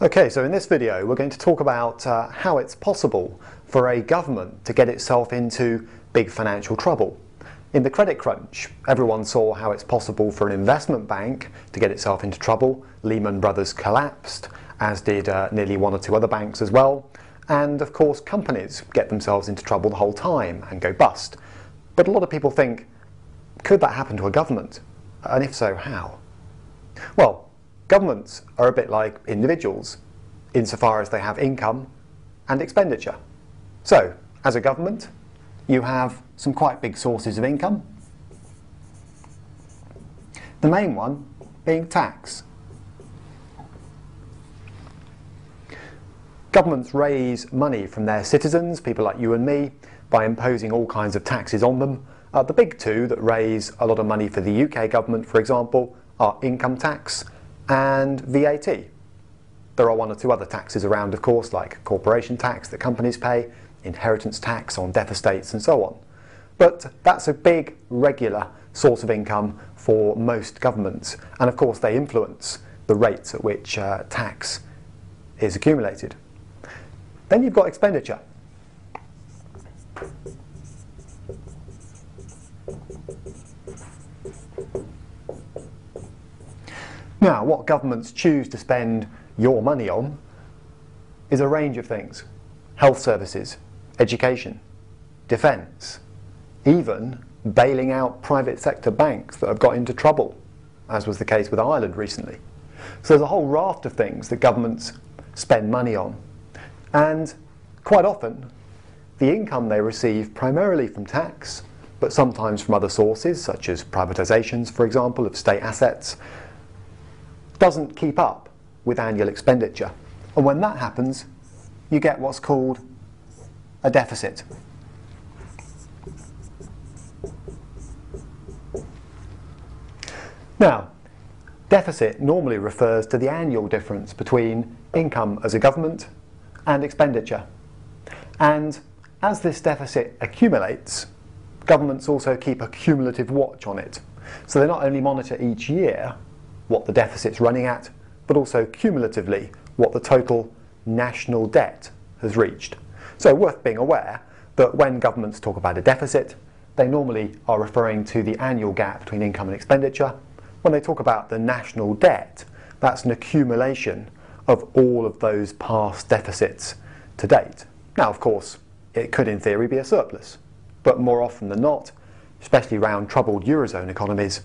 Okay, so in this video we're going to talk about how it's possible for a government to get itself into big financial trouble. In the credit crunch, everyone saw how it's possible for an investment bank to get itself into trouble. Lehman Brothers collapsed, as did nearly one or two other banks as well. And of course companies get themselves into trouble the whole time and go bust. But a lot of people think, could that happen to a government? And if so, how? Well, governments are a bit like individuals, insofar as they have income and expenditure. So, as a government, you have some quite big sources of income. The main one being tax. Governments raise money from their citizens, people like you and me, by imposing all kinds of taxes on them. The big two that raise a lot of money for the UK government, for example, are income tax and VAT. There are one or two other taxes around, of course, like corporation tax that companies pay, inheritance tax on death estates and so on. But that's a big, regular source of income for most governments. And of course they influence the rates at which tax is accumulated. Then you've got expenditure. Now, what governments choose to spend your money on is a range of things. Health services, education, defence, even bailing out private sector banks that have got into trouble, as was the case with Ireland recently. So there's a whole raft of things that governments spend money on. And quite often, the income they receive primarily from tax, but sometimes from other sources, such as privatisations, for example, of state assets, doesn't keep up with annual expenditure. And when that happens, you get what's called a deficit. Now, deficit normally refers to the annual difference between income as a government and expenditure. And as this deficit accumulates, governments also keep a cumulative watch on it. So they not only monitor each year what the deficit's running at, but also cumulatively what the total national debt has reached. So worth being aware that when governments talk about a deficit, they normally are referring to the annual gap between income and expenditure. When they talk about the national debt, that's an accumulation of all of those past deficits to date. Now, of course, it could in theory be a surplus, but more often than not, especially around troubled Eurozone economies,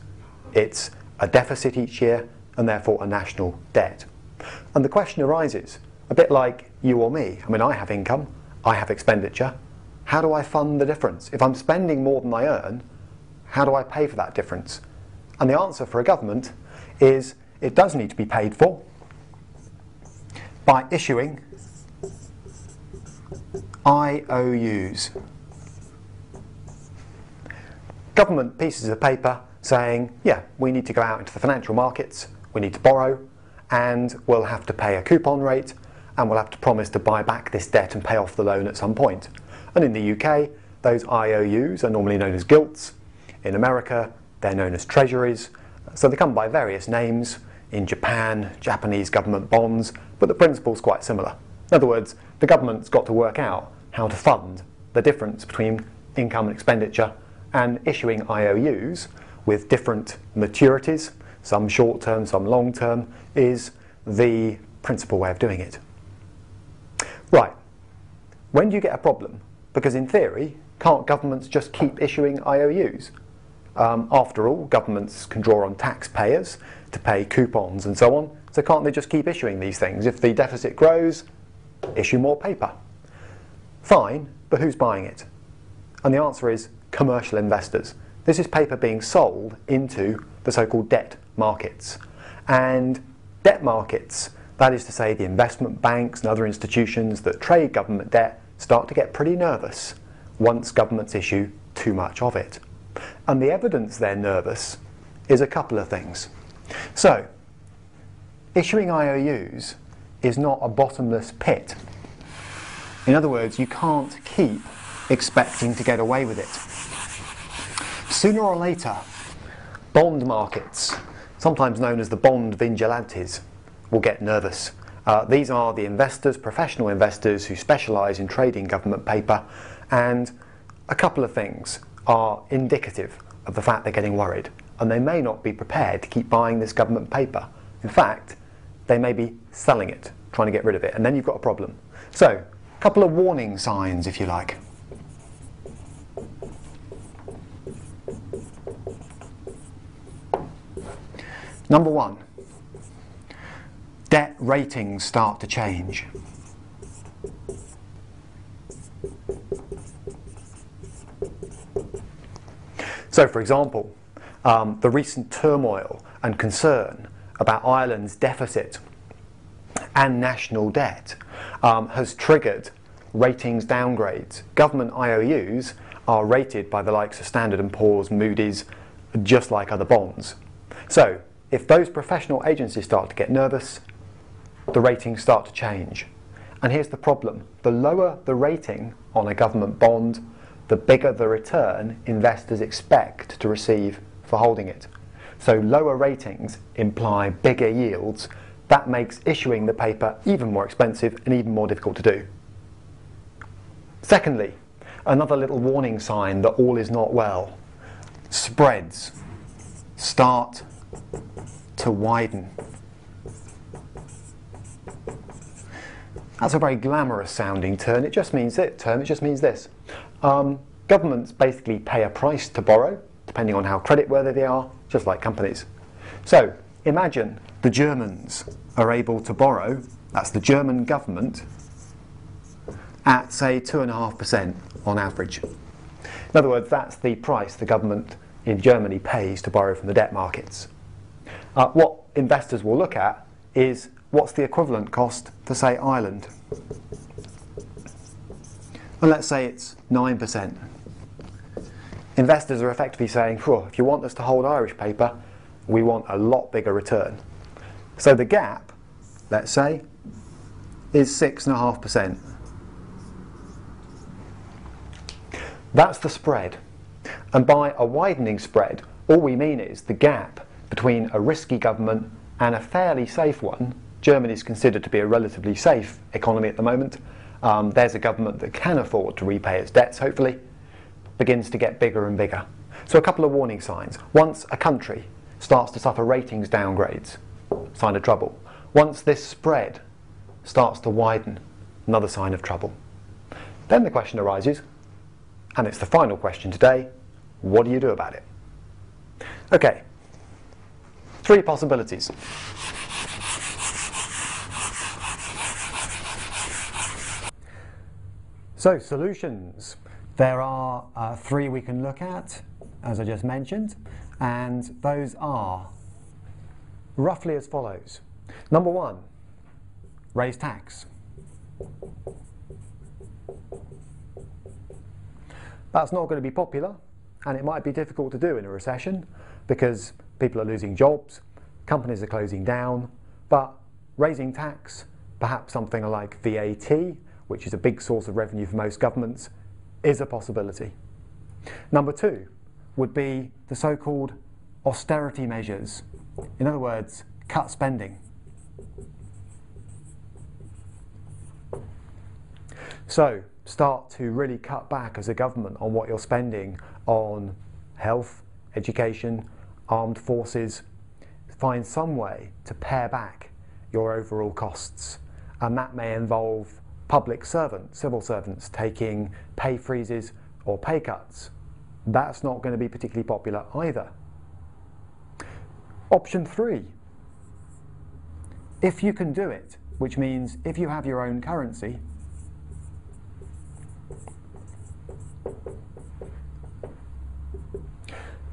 it's a deficit each year and therefore a national debt. And the question arises, a bit like you or me. I mean, I have income, I have expenditure. How do I fund the difference? If I'm spending more than I earn, how do I pay for that difference? And the answer for a government is it does need to be paid for by issuing IOUs. Government pieces of paper saying, yeah, we need to go out into the financial markets, we need to borrow, and we'll have to pay a coupon rate, and we'll have to promise to buy back this debt and pay off the loan at some point. And in the UK, those IOUs are normally known as gilts. In America, they're known as treasuries. So they come by various names. In Japan, Japanese government bonds, but the principle's quite similar. In other words, the government's got to work out how to fund the difference between income and expenditure, and issuing IOUs with different maturities, some short-term, some long-term, is the principal way of doing it. Right, when do you get a problem? Because in theory, can't governments just keep issuing IOUs? After all, governments can draw on taxpayers to pay coupons and so on, so can't they just keep issuing these things? If the deficit grows, issue more paper. Fine, but who's buying it? And the answer is commercial investors. This is paper being sold into the so-called debt markets. And debt markets, that is to say the investment banks and other institutions that trade government debt, start to get pretty nervous once governments issue too much of it. And the evidence they're nervous is a couple of things. So, issuing IOUs is not a bottomless pit. In other words, you can't keep expecting to get away with it. Sooner or later, bond markets, sometimes known as the bond vigilantes, will get nervous These are the investors, professional investors who specialise in trading government paper, and a couple of things are indicative of the fact they're getting worried, and they may not be prepared to keep buying this government paper. In fact, they may be selling it, trying to get rid of it, and then you've got a problem. So, a couple of warning signs, if you like. Number one, debt ratings start to change. So, for example, the recent turmoil and concern about Ireland's deficit and national debt has triggered ratings downgrades. Government IOUs are rated by the likes of Standard & Poor's, Moody's, just like other bonds. So, if those professional agencies start to get nervous, the ratings start to change. And here's the problem. The lower the rating on a government bond, the bigger the return investors expect to receive for holding it. So lower ratings imply bigger yields. That makes issuing the paper even more expensive and even more difficult to do. Secondly, another little warning sign that all is not well. Spreads start to widen. That's a very glamorous sounding term. It just means this. Governments basically pay a price to borrow, depending on how creditworthy they are, just like companies. So imagine the Germans are able to borrow, that's the German government, at say 2.5% on average. In other words, that's the price the government in Germany pays to borrow from the debt markets. What investors will look at is what's the equivalent cost to, say, Ireland. And let's say it's 9%. Investors are effectively saying, if you want us to hold Irish paper, we want a lot bigger return. So the gap, let's say, is 6.5%. That's the spread. And by a widening spread, all we mean is the gap between a risky government and a fairly safe one. Germany is considered to be a relatively safe economy at the moment. There's a government that can afford to repay its debts, hopefully, begins to get bigger and bigger. So a couple of warning signs. Once a country starts to suffer ratings downgrades, sign of trouble. Once this spread starts to widen, another sign of trouble. Then the question arises, and it's the final question today, what do you do about it? Okay, 3 possibilities. So, solutions. There are 3 we can look at, as I just mentioned, and those are roughly as follows. Number 1, raise tax. That's not going to be popular, and it might be difficult to do in a recession because people are losing jobs, companies are closing down, but raising tax, perhaps something like VAT, which is a big source of revenue for most governments, is a possibility. Number 2 would be the so-called austerity measures. In other words, cut spending. So, start to really cut back as a government on what you're spending on health, education, armed forces. Find some way to pare back your overall costs. And that may involve public servants, civil servants, taking pay freezes or pay cuts. That's not going to be particularly popular either. Option 3. If you can do it, which means if you have your own currency,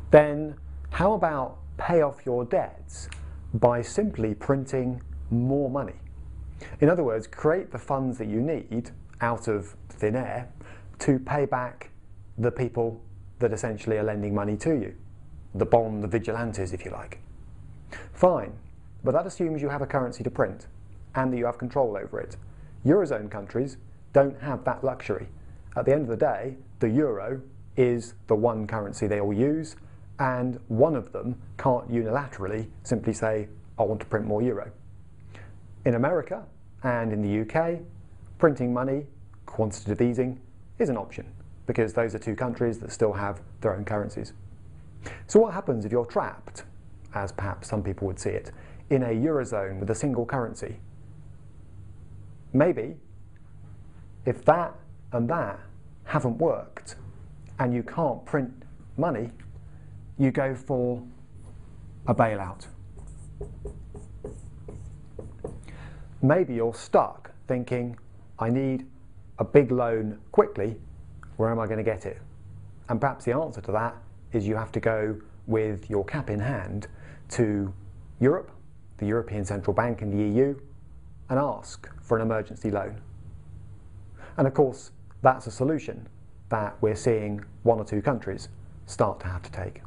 then how about pay off your debts by simply printing more money? In other words, create the funds that you need out of thin air to pay back the people that essentially are lending money to you. The bond, the vigilantes, if you like. Fine, but that assumes you have a currency to print and that you have control over it. Eurozone countries don't have that luxury. At the end of the day, the euro is the one currency they all use, and one of them can't unilaterally simply say, I want to print more euro. In America, And in the UK, printing money, quantitative easing, is an option, because those are two countries that still have their own currencies. So what happens if you're trapped, as perhaps some people would see it, in a eurozone with a single currency? Maybe, if that and that haven't worked, and you can't print money, you go for a bailout. Maybe you're stuck thinking, I need a big loan quickly, where am I going to get it? And perhaps the answer to that is you have to go with your cap in hand to Europe, the European Central Bank and the EU, and ask for an emergency loan. And of course, that's a solution that we're seeing one or two countries start to have to take.